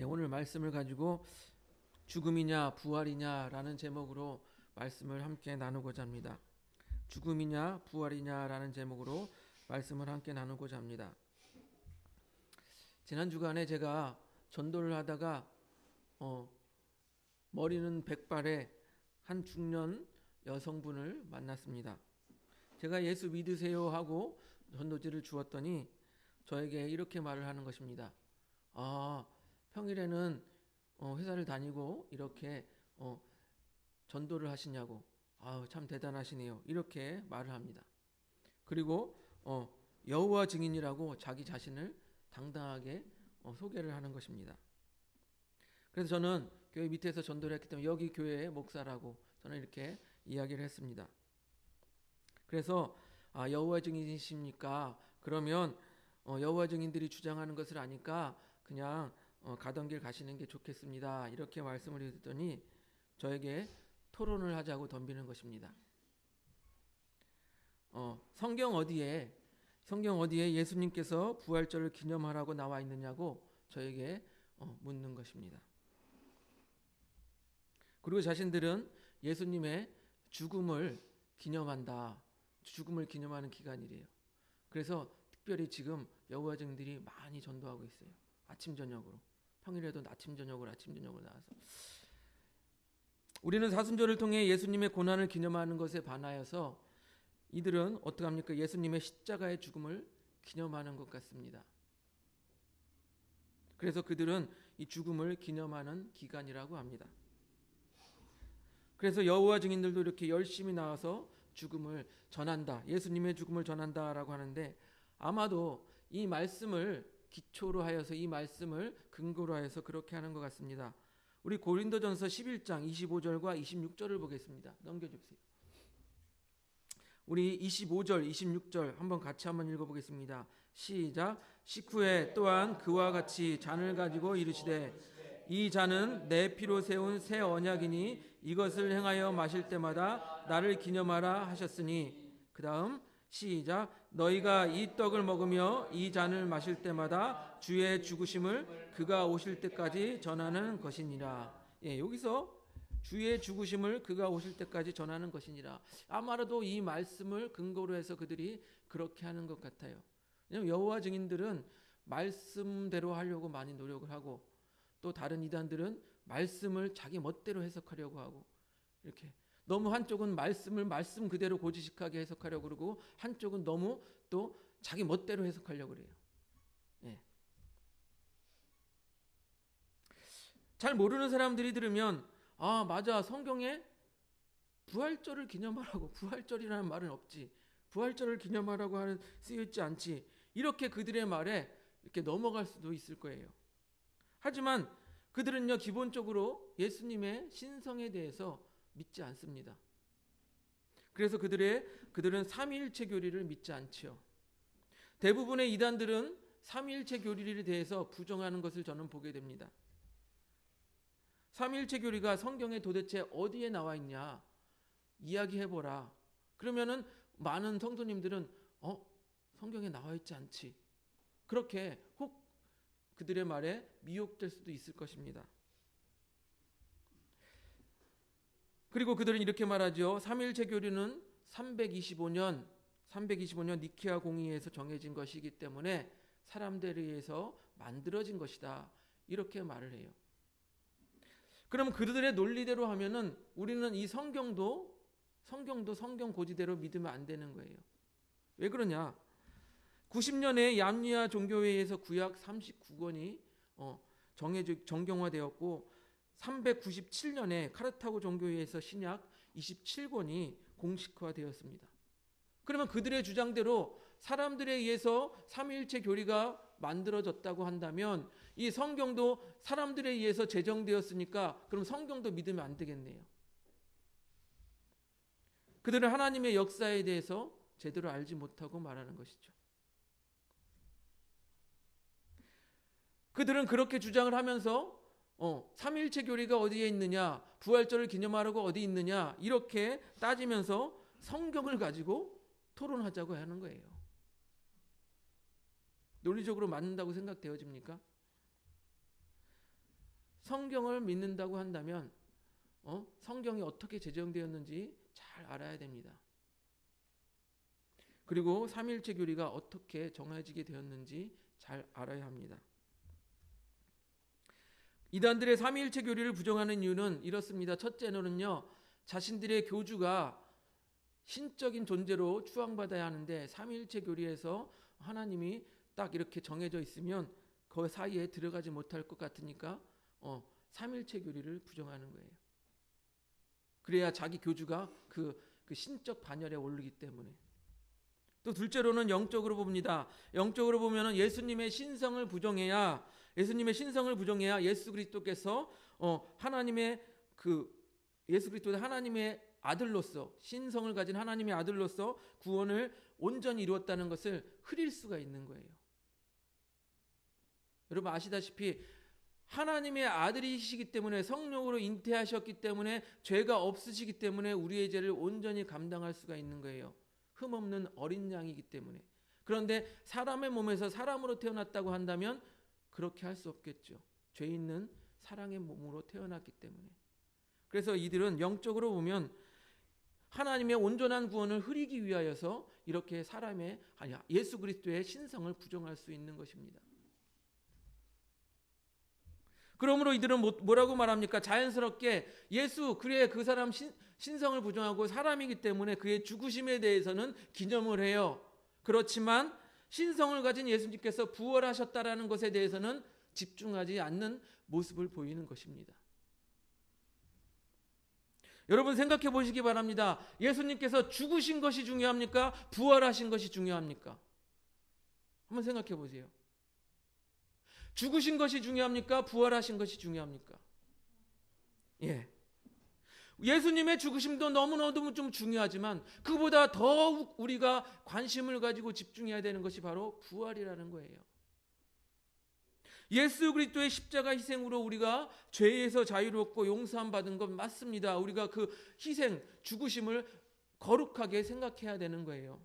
오늘 말씀을 가지고 죽음이냐 부활이냐라는 제목으로 말씀을 함께 나누고자 합니다. 죽음이냐 부활이냐라는 제목으로 말씀을 함께 나누고자 합니다. 지난 주간에 제가 전도를 하다가 머리는 백발의 한 중년 여성분을 만났습니다. 제가 예수 믿으세요 하고 전도지를 주었더니 저에게 이렇게 말을 하는 것입니다. 평일에는 회사를 다니고 이렇게 전도를 하시냐고. 참 대단하시네요. 이렇게 말을 합니다. 그리고 여호와 증인이라고 자기 자신을 당당하게 소개를 하는 것입니다. 그래서 저는 교회 밑에서 전도를 했기 때문에 여기 교회의 목사라고 저는 이렇게 이야기를 했습니다. 그래서 여호와 증인이십니까? 그러면 여호와 증인들이 주장하는 것을 아니까 그냥 가던 길 가시는 게 좋겠습니다. 이렇게 말씀을 드렸더니 저에게 토론을 하자고 덤비는 것입니다. 성경 어디에 예수님께서 부활절을 기념하라고 나와 있느냐고 저에게 묻는 것입니다. 그리고 자신들은 예수님의 죽음을 기념한다. 죽음을 기념하는 기간이래요. 그래서 특별히 지금 여호와 증인들이 많이 전도하고 있어요. 아침 저녁으로. 평일에도 아침 저녁으로 나와서 우리는 사순절을 통해 예수님의 고난을 기념하는 것에 반하여서 이들은 어떻게 합니까? 예수님의 십자가의 죽음을 기념하는 것 같습니다. 그래서 그들은 이 죽음을 기념하는 기간이라고 합니다. 그래서 여호와 증인들도 이렇게 열심히 나와서 죽음을 전한다. 예수님의 죽음을 전한다라고 하는데 아마도 이 말씀을 기초로 하여서 이 말씀을 근거로 하여서 그렇게 하는 것 같습니다. 우리 고린도전서 11장 25절과 26절을 보겠습니다. 넘겨주세요. 우리 25절 26절 한번 같이 한번 읽어보겠습니다. 시작. 식후에 또한 그와 같이 잔을 가지고 이르시되 이 잔은 내 피로 세운 새 언약이니 이것을 행하여 마실 때마다 나를 기념하라 하셨으니 그 다음 시작. 너희가 이 떡을 먹으며 이 잔을 마실 때마다 주의 죽으심을 그가 오실 때까지 전하는 것이니라. 여기서 주의 죽으심을 그가 오실 때까지 전하는 것이니라. 아마도 이 말씀을 근거로 해서 그들이 그렇게 하는 것 같아요. 왜냐하면 여호와 증인들은 말씀대로 하려고 많이 노력을 하고 또 다른 이단들은 말씀을 자기 멋대로 해석하려고 하고 이렇게 너무 한쪽은 말씀을 말씀 그대로 고지식하게 해석하려고 그러고 한쪽은 너무 또 자기 멋대로 해석하려고 그래요. 잘 모르는 사람들이 들으면 맞아, 성경에 부활절을 기념하라고, 부활절이라는 말은 없지, 부활절을 기념하라고 쓰여 있지 않지, 이렇게 그들의 말에 이렇게 넘어갈 수도 있을 거예요. 하지만 그들은요, 기본적으로 예수님의 신성에 대해서 믿지 않습니다. 그래서 그들은 삼위일체 교리를 믿지 않지요. 대부분의 이단들은 삼위일체 교리에 대해서 부정하는 것을 저는 보게 됩니다. 삼위일체 교리가 성경에 도대체 어디에 나와 있냐 이야기해보라. 그러면은 많은 성도님들은 성경에 나와 있지 않지, 그렇게 혹 그들의 말에 미혹될 수도 있을 것입니다. 그리고 그들은 이렇게 말하죠. 삼위일체 교리는 325년 니케아 공의회에서 정해진 것이기 때문에 사람들에 의해서 만들어진 것이다, 이렇게 말을 해요. 그럼 그들의 논리대로 하면은 우리는 이 성경도 성경 고지대로 믿으면 안 되는 거예요. 왜 그러냐? 90년에 얌리아 종교회의에서 구약 39권이 정경화되었고 397년에 카르타고 종교회의에서 신약 27권이 공식화되었습니다. 그러면 그들의 주장대로 사람들에 의해서 삼위일체 교리가 만들어졌다고 한다면 이 성경도 사람들에 의해서 제정되었으니까 그럼 성경도 믿으면 안 되겠네요. 그들은 하나님의 역사에 대해서 제대로 알지 못하고 말하는 것이죠. 그들은 그렇게 주장을 하면서 삼위일체 교리가 어디에 있느냐, 부활절을 기념하라고 어디 있느냐 이렇게 따지면서 성경을 가지고 토론하자고 하는 거예요. 논리적으로 맞는다고 생각되어집니까? 성경을 믿는다고 한다면 성경이 어떻게 제정되었는지 잘 알아야 됩니다. 그리고 삼위일체 교리가 어떻게 정해지게 되었는지 잘 알아야 합니다. 이단들의 삼위일체 교리를 부정하는 이유는 이렇습니다. 첫째로는요, 자신들의 교주가 신적인 존재로 추앙받아야 하는데 삼위일체 교리에서 하나님이 딱 이렇게 정해져 있으면 그 사이에 들어가지 못할 것 같으니까 삼위일체 교리를 부정하는 거예요. 그래야 자기 교주가 그 신적 반열에 오르기 때문에. 또 둘째로는 영적으로 봅니다. 영적으로 보면은 예수님의 신성을 부정해야 예수 그리스도께서 하나님의 예수 그리스도의 하나님의 아들로서, 신성을 가진 하나님의 아들로서 구원을 온전히 이루었다는 것을 흐릴 수가 있는 거예요. 여러분 아시다시피 하나님의 아들이시기 때문에, 성령으로 잉태하셨기 때문에, 죄가 없으시기 때문에 우리의 죄를 온전히 감당할 수가 있는 거예요. 흠없는 어린 양이기 때문에. 그런데 사람의 몸에서 사람으로 태어났다고 한다면 그렇게 할 수 없겠죠. 죄 있는 사랑의 몸으로 태어났기 때문에. 그래서 이들은 영적으로 보면 하나님의 온전한 구원을 흐리기 위하여서 이렇게 예수 그리스도의 신성을 부정할 수 있는 것입니다. 그러므로 이들은 뭐라고 말합니까? 자연스럽게 그 사람 신성을 부정하고 사람이기 때문에 그의 죽으심에 대해서는 기념을 해요. 그렇지만 신성을 가진 예수님께서 부활하셨다라는 것에 대해서는 집중하지 않는 모습을 보이는 것입니다. 여러분 생각해 보시기 바랍니다. 예수님께서 죽으신 것이 중요합니까? 부활하신 것이 중요합니까? 한번 생각해 보세요. 죽으신 것이 중요합니까? 부활하신 것이 중요합니까? 예. 예수님의 죽으심도 너무너무 좀 중요하지만 그보다 더욱 우리가 관심을 가지고 집중해야 되는 것이 바로 부활이라는 거예요. 예수 그리스도의 십자가 희생으로 우리가 죄에서 자유롭고 용서함 받은 것 맞습니다. 우리가 그 희생, 죽으심을 거룩하게 생각해야 되는 거예요.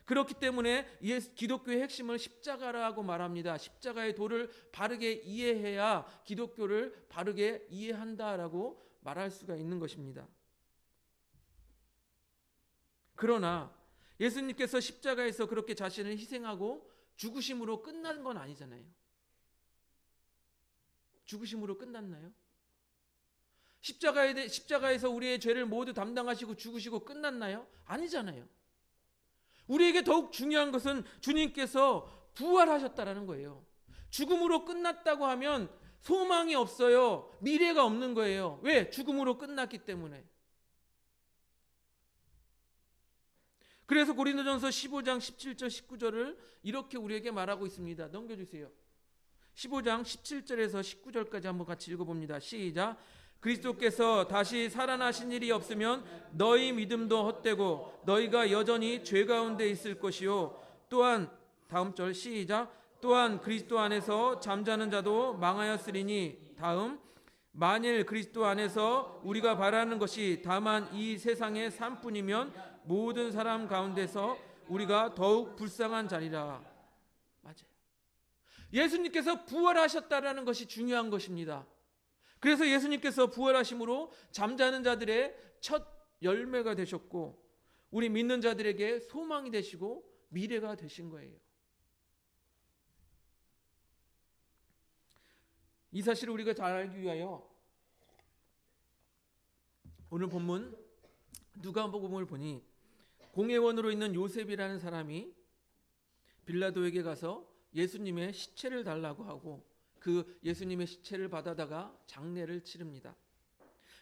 그렇기 때문에 기독교의 핵심을 십자가라고 말합니다. 십자가의 도를 바르게 이해해야 기독교를 바르게 이해한다라고 말할 수가 있는 것입니다. 그러나 예수님께서 십자가에서 그렇게 자신을 희생하고 죽으심으로 끝난 건 아니잖아요. 죽으심으로 끝났나요? 십자가에서 우리의 죄를 모두 담당하시고 죽으시고 끝났나요? 아니잖아요. 우리에게 더욱 중요한 것은 주님께서 부활하셨다라는 거예요. 죽음으로 끝났다고 하면 소망이 없어요. 미래가 없는 거예요. 왜? 죽음으로 끝났기 때문에. 그래서 고린도전서 15장 17절 19절을 이렇게 우리에게 말하고 있습니다. 넘겨주세요. 15장 17절에서 19절까지 한번 같이 읽어봅니다. 시작. 그리스도께서 다시 살아나신 일이 없으면 너희 믿음도 헛되고 너희가 여전히 죄 가운데 있을 것이요. 또한 다음 절 시작. 또한 그리스도 안에서 잠자는 자도 망하였으리니 다음 만일 그리스도 안에서 우리가 바라는 것이 다만 이 세상의 삶뿐이면 모든 사람 가운데서 우리가 더욱 불쌍한 자리라. 맞아요. 예수님께서 부활하셨다라는 것이 중요한 것입니다. 그래서 예수님께서 부활하심으로 잠자는 자들의 첫 열매가 되셨고 우리 믿는 자들에게 소망이 되시고 미래가 되신 거예요. 이 사실을 우리가 잘 알기 위하여 오늘 본문 누가복음을 보니 공회원으로 있는 요셉이라는 사람이 빌라도에게 가서 예수님의 시체를 달라고 하고 그 예수님의 시체를 받아다가 장례를 치릅니다.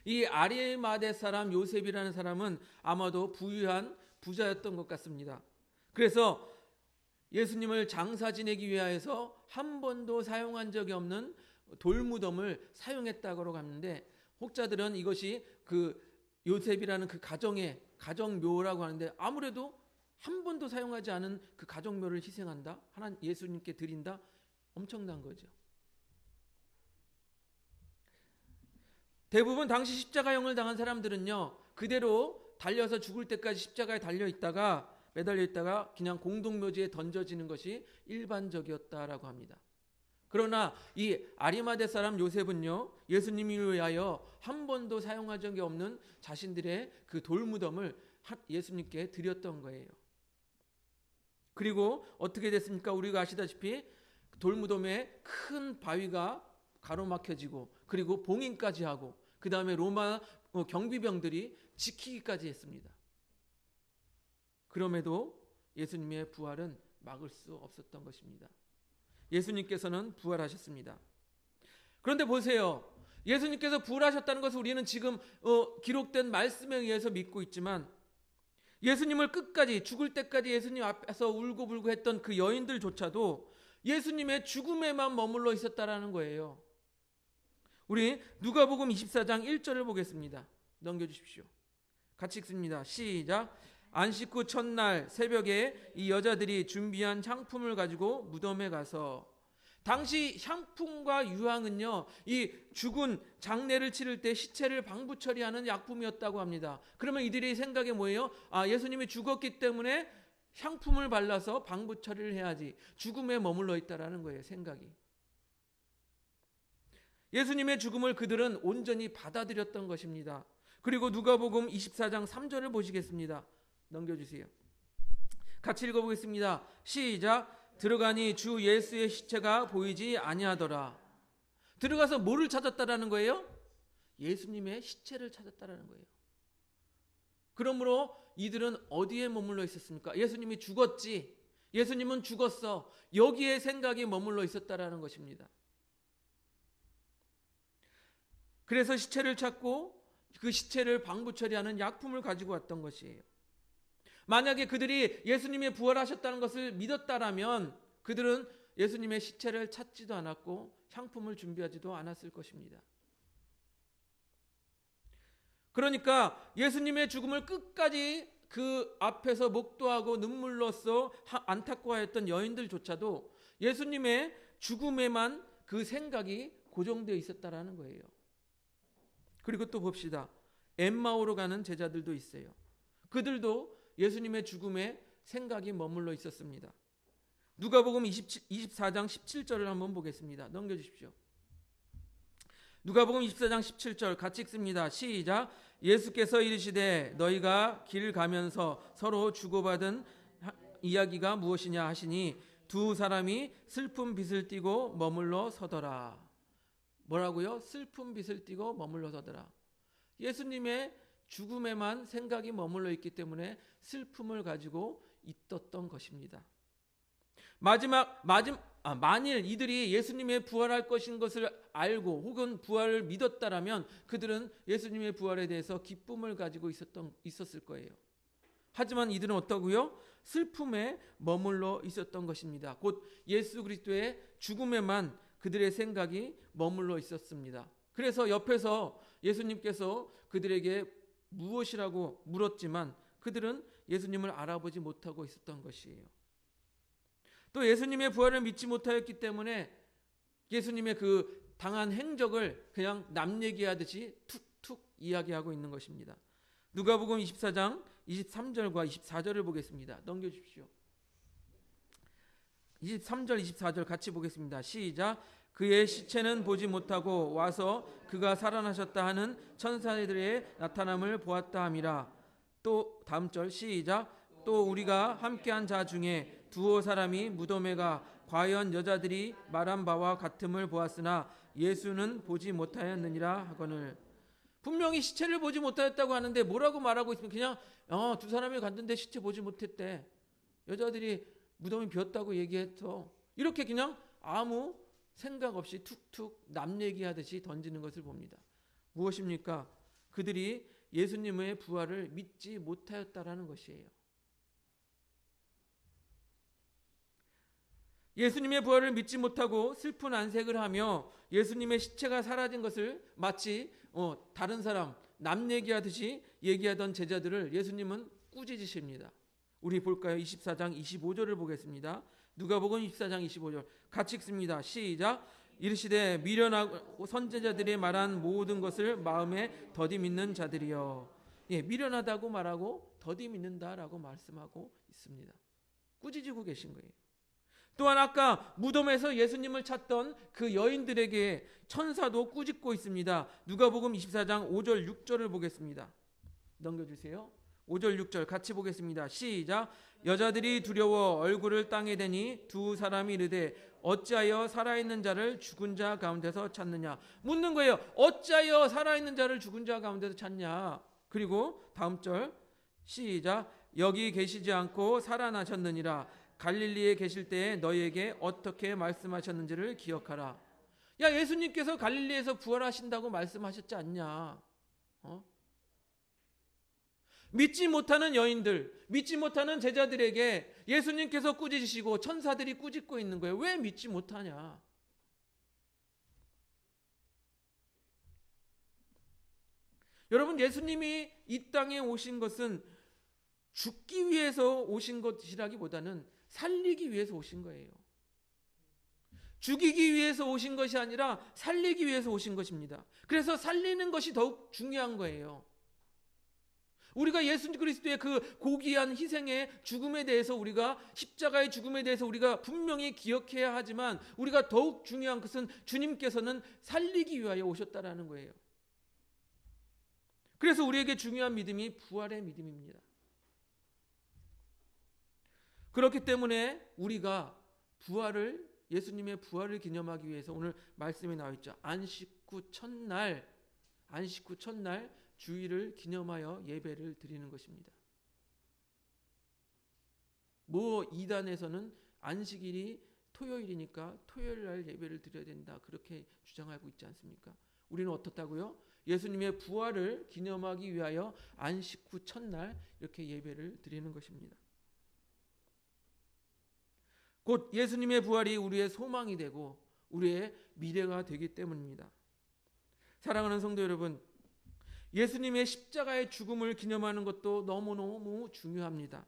이 아리마대 사람 요셉이라는 사람은 아마도 부유한 부자였던 것 같습니다. 그래서 예수님을 장사 지내기 위하여서 한 번도 사용한 적이 없는 돌무덤을 사용했다고 하는데 혹자들은 이것이 그 요셉이라는 그 가정묘라고 하는데 아무래도 한 번도 사용하지 않은 그 가정묘를 희생한다? 하나님 예수님께 드린다? 엄청난 거죠. 대부분 당시 십자가형을 당한 사람들은요 그대로 달려서 죽을 때까지 십자가에 매달려 있다가 그냥 공동묘지에 던져지는 것이 일반적이었다라고 합니다. 그러나 이 아리마대 사람 요셉은요, 예수님을 위하여 한 번도 사용한 적이 없는 자신들의 그 돌무덤을 예수님께 드렸던 거예요. 그리고 어떻게 됐습니까? 우리가 아시다시피 돌무덤에 큰 바위가 가로막혀지고, 그리고 봉인까지 하고, 그 다음에 로마 경비병들이 지키기까지 했습니다. 그럼에도 예수님의 부활은 막을 수 없었던 것입니다. 예수님께서는 부활하셨습니다. 그런데 보세요. 예수님께서 부활하셨다는 것을 우리는 지금 기록된 말씀에 의해서 믿고 있지만, 예수님을 끝까지 죽을 때까지 예수님 앞에서 울고불고 했던 그 여인들조차도 예수님의 죽음에만 머물러 있었다라는 거예요. 우리 누가복음 24장 1절을 보겠습니다. 넘겨주십시오. 같이 읽습니다. 시작. 안식 후 첫날 새벽에 이 여자들이 준비한 향품을 가지고 무덤에 가서, 당시 향품과 유황은요, 이 죽은 장례를 치를 때 시체를 방부 처리하는 약품이었다고 합니다. 그러면 이들의 생각이 뭐예요? 예수님이 죽었기 때문에 향품을 발라서 방부 처리를 해야지, 죽음에 머물러 있다라는 거예요, 생각이. 예수님의 죽음을 그들은 온전히 받아들였던 것입니다. 그리고 누가복음 24장 3절을 보시겠습니다. 넘겨주세요. 같이 읽어보겠습니다. 시작. 들어가니 주 예수의 시체가 보이지 아니하더라. 들어가서 뭐를 찾았다라는 거예요? 예수님의 시체를 찾았다라는 거예요. 그러므로 이들은 어디에 머물러 있었습니까? 예수님이 죽었지, 예수님은 죽었어, 여기에 생각이 머물러 있었다라는 것입니다. 그래서 시체를 찾고 그 시체를 방부 처리하는 약품을 가지고 왔던 것이에요. 만약에 그들이 예수님이 부활하셨다는 것을 믿었다라면 그들은 예수님의 시체를 찾지도 않았고 향품을 준비하지도 않았을 것입니다. 그러니까 예수님의 죽음을 끝까지 그 앞에서 목도하고 눈물로써 안타까워했던 여인들조차도 예수님의 죽음에만 그 생각이 고정되어 있었다라는 거예요. 그리고 또 봅시다. 엠마오로 가는 제자들도 있어요. 그들도 예수님의 죽음에 생각이 머물러 있었습니다. 누가복음 24장 17절을 한번 보겠습니다. 넘겨주십시오. 누가복음 24장 17절 같이 읽습니다. 시작. 예수께서 이르시되 너희가 길 가면서 서로 주고받은 이야기가 무엇이냐 하시니 두 사람이 슬픈 빛을 띠고 머물러 서더라. 뭐라고요? 슬픈 빛을 띠고 머물러 서더라. 예수님의 죽음에만 생각이 머물러 있기 때문에 슬픔을 가지고 있었던 것입니다. 만일 이들이 예수님의 부활할 것인 것을 알고 혹은 부활을 믿었다라면 그들은 예수님의 부활에 대해서 기쁨을 가지고 있었을 거예요. 하지만 이들은 어떠고요? 슬픔에 머물러 있었던 것입니다. 곧 예수 그리스도의 죽음에만 그들의 생각이 머물러 있었습니다. 그래서 옆에서 예수님께서 그들에게 무엇이라고 물었지만 그들은 예수님을 알아보지 못하고 있었던 것이에요. 또 예수님의 부활을 믿지 못하였기 때문에 예수님의 그 당한 행적을 그냥 남 얘기하듯이 툭툭 이야기하고 있는 것입니다. 누가복음 24장 23절과 24절을 보겠습니다. 넘겨주십시오. 23절 24절 같이 보겠습니다. 시작. 그의 시체는 보지 못하고 와서 그가 살아나셨다 하는 천사들의 나타남을 보았다 함이라. 또 다음 절 시작. 또 우리가 함께한 자 중에 두어 사람이 무덤에 가 과연 여자들이 말한 바와 같음을 보았으나 예수는 보지 못하였느니라 하거늘. 분명히 시체를 보지 못하였다고 하는데 뭐라고 말하고 있으면 그냥 두 사람이 갔는데 시체 보지 못했대. 여자들이 무덤이 비었다고 얘기했어. 이렇게 그냥 아무 생각 없이 툭툭 남 얘기하듯이 던지는 것을 봅니다. 무엇입니까? 그들이 예수님의 부활을 믿지 못하였다라는 것이에요. 예수님의 부활을 믿지 못하고 슬픈 안색을 하며 예수님의 시체가 사라진 것을 마치 다른 사람 남 얘기하듯이 얘기하던 제자들을 예수님은 꾸짖으십니다. 우리 볼까요? 24장 25절을 보겠습니다. 누가복음 24장 25절 같이 읽습니다. 시작. 이르시되 미련하고 선지자들이 말한 모든 것을 마음에 더디 믿는 자들이여. 미련하다고 말하고 더디 믿는다라고 말씀하고 있습니다. 꾸짖고 계신 거예요. 또한 아까 무덤에서 예수님을 찾던 그 여인들에게 천사도 꾸짖고 있습니다. 누가복음 24장 5절 6절을 보겠습니다. 넘겨주세요. 5절 6절 같이 보겠습니다. 시작. 여자들이 두려워 얼굴을 땅에 대니 두 사람이 이르되 어찌하여 살아있는 자를 죽은 자 가운데서 찾느냐. 묻는 거예요. 어찌하여 살아있는 자를 죽은 자 가운데서 찾냐. 그리고 다음 절 시작. 여기 계시지 않고 살아나셨느니라. 갈릴리에 계실 때에 너희에게 어떻게 말씀하셨는지를 기억하라. 야, 예수님께서 갈릴리에서 부활하신다고 말씀하셨지 않냐? 믿지 못하는 여인들, 믿지 못하는 제자들에게 예수님께서 꾸짖으시고 천사들이 꾸짖고 있는 거예요. 왜 믿지 못하냐? 여러분, 예수님이 이 땅에 오신 것은 죽기 위해서 오신 것이라기보다는 살리기 위해서 오신 거예요. 죽이기 위해서 오신 것이 아니라 살리기 위해서 오신 것입니다. 그래서 살리는 것이 더욱 중요한 거예요. 우리가 예수 그리스도의 그 고귀한 희생의 죽음에 대해서 우리가 십자가의 죽음에 대해서 우리가 분명히 기억해야 하지만 우리가 더욱 중요한 것은 주님께서는 살리기 위하여 오셨다라는 거예요. 그래서 우리에게 중요한 믿음이 부활의 믿음입니다. 그렇기 때문에 우리가 예수님의 부활을 기념하기 위해서 오늘 말씀에 나와 있죠. 안식 후 첫날 주일을 기념하여 예배를 드리는 것입니다. 이단에서는 안식일이 토요일이니까 토요일 날 예배를 드려야 된다, 그렇게 주장하고 있지 않습니까? 우리는 어떻다고요? 예수님의 부활을 기념하기 위하여 안식 후 첫날 이렇게 예배를 드리는 것입니다. 곧 예수님의 부활이 우리의 소망이 되고 우리의 미래가 되기 때문입니다. 사랑하는 성도 여러분, 예수님의 십자가의 죽음을 기념하는 것도 너무너무 중요합니다.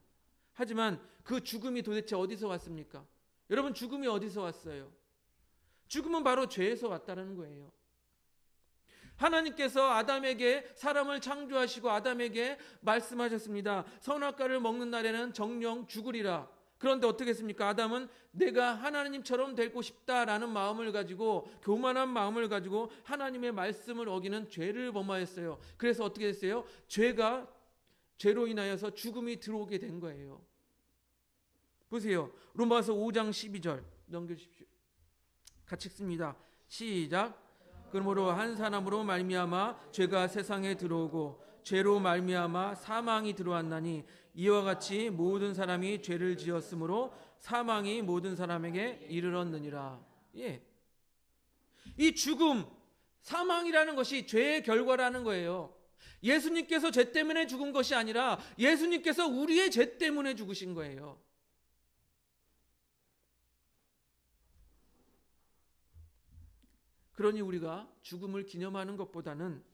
하지만 그 죽음이 도대체 어디서 왔습니까? 여러분, 죽음이 어디서 왔어요? 죽음은 바로 죄에서 왔다는 거예요. 하나님께서 아담에게 사람을 창조하시고 아담에게 말씀하셨습니다. 선악과를 먹는 날에는 정령 죽으리라. 그런데 어떻게 했습니까? 아담은 내가 하나님처럼 되고 싶다라는 마음을 가지고, 교만한 마음을 가지고 하나님의 말씀을 어기는 죄를 범하였어요. 그래서 어떻게 됐어요? 죄로 인하여서 죽음이 들어오게 된 거예요. 보세요. 로마서 5장 12절 넘겨주십시오. 같이 읽습니다. 시작. 그러므로 한 사람으로 말미암아 죄가 세상에 들어오고 죄로 말미암아 사망이 들어왔나니 이와 같이 모든 사람이 죄를 지었으므로 사망이 모든 사람에게 이르렀느니라. 이 죽음, 사망이라는 것이 죄의 결과라는 거예요. 예수님께서 죄 때문에 죽은 것이 아니라 예수님께서 우리의 죄 때문에 죽으신 거예요. 그러니 우리가 죽음을 기념하는 것보다는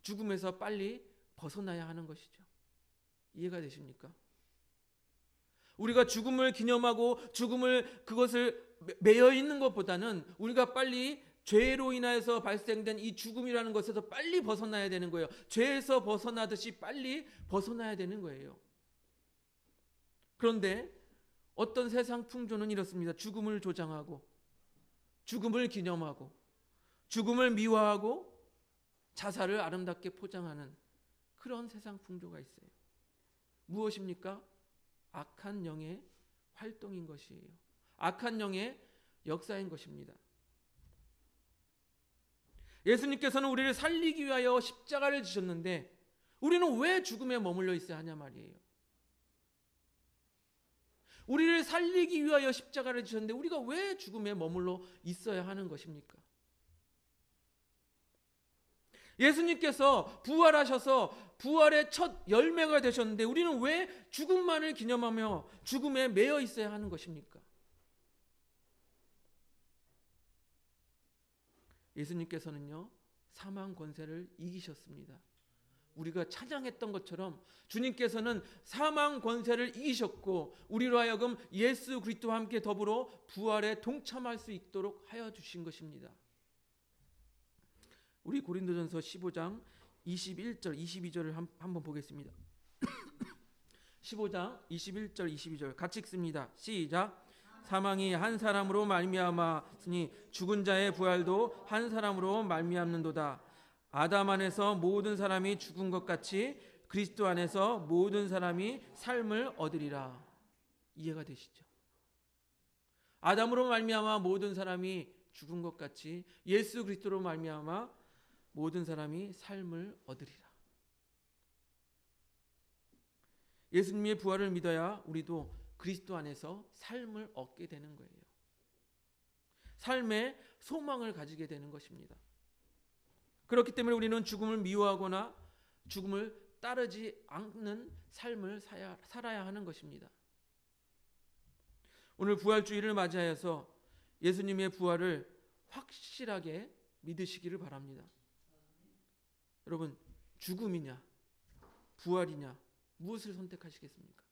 죽음에서 빨리 벗어나야 하는 것이죠. 이해가 되십니까? 우리가 죽음을 기념하고 그것을 매여 있는 것보다는 우리가 빨리 죄로 인하여서 발생된 이 죽음이라는 것에서 빨리 벗어나야 되는 거예요. 죄에서 벗어나듯이 빨리 벗어나야 되는 거예요. 그런데 어떤 세상 풍조는 이렇습니다. 죽음을 조장하고 죽음을 기념하고 죽음을 미화하고 자살을 아름답게 포장하는 그런 세상 풍조가 있어요. 무엇입니까? 악한 영의 활동인 것이에요. 악한 영의 역사인 것입니다. 예수님께서는 우리를 살리기 위하여 십자가를 지셨는데 우리는 왜 죽음에 머물러 있어야 하냐 말이에요. 우리를 살리기 위하여 십자가를 지셨는데 우리가 왜 죽음에 머물러 있어야 하는 것입니까? 예수님께서 부활하셔서 부활의 첫 열매가 되셨는데 우리는 왜 죽음만을 기념하며 죽음에 매여 있어야 하는 것입니까? 예수님께서는요, 사망 권세를 이기셨습니다. 우리가 찬양했던 것처럼 주님께서는 사망 권세를 이기셨고 우리로 하여금 예수 그리스도와 함께 더불어 부활에 동참할 수 있도록 하여 주신 것입니다. 우리 고린도전서 15장 21절, 22절을 한번 보겠습니다. 15장 21절, 22절 같이 읽습니다. 시작. 사망이 한 사람으로 말미암았으니 죽은 자의 부활도 한 사람으로 말미암는도다. 아담 안에서 모든 사람이 죽은 것 같이 그리스도 안에서 모든 사람이 삶을 얻으리라. 이해가 되시죠? 아담으로 말미암아 모든 사람이 죽은 것 같이 예수 그리스도로 말미암아 모든 사람이 삶을 얻으리라. 예수님의 부활을 믿어야 우리도 그리스도 안에서 삶을 얻게 되는 거예요. 삶의 소망을 가지게 되는 것입니다. 그렇기 때문에 우리는 죽음을 미워하거나 죽음을 따르지 않는 삶을 살아야 하는 것입니다. 오늘 부활주의를 맞이하여서 예수님의 부활을 확실하게 믿으시기를 바랍니다. 여러분, 죽음이냐 부활이냐 무엇을 선택하시겠습니까?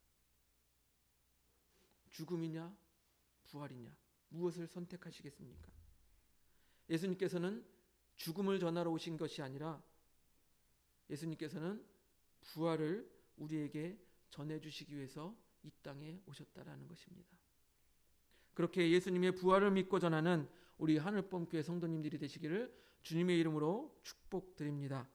죽음이냐 부활이냐 무엇을 선택하시겠습니까? 예수님께서는 죽음을 전하러 오신 것이 아니라 예수님께서는 부활을 우리에게 전해주시기 위해서 이 땅에 오셨다라는 것입니다. 그렇게 예수님의 부활을 믿고 전하는 우리 하늘봄교회 성도님들이 되시기를 주님의 이름으로 축복드립니다.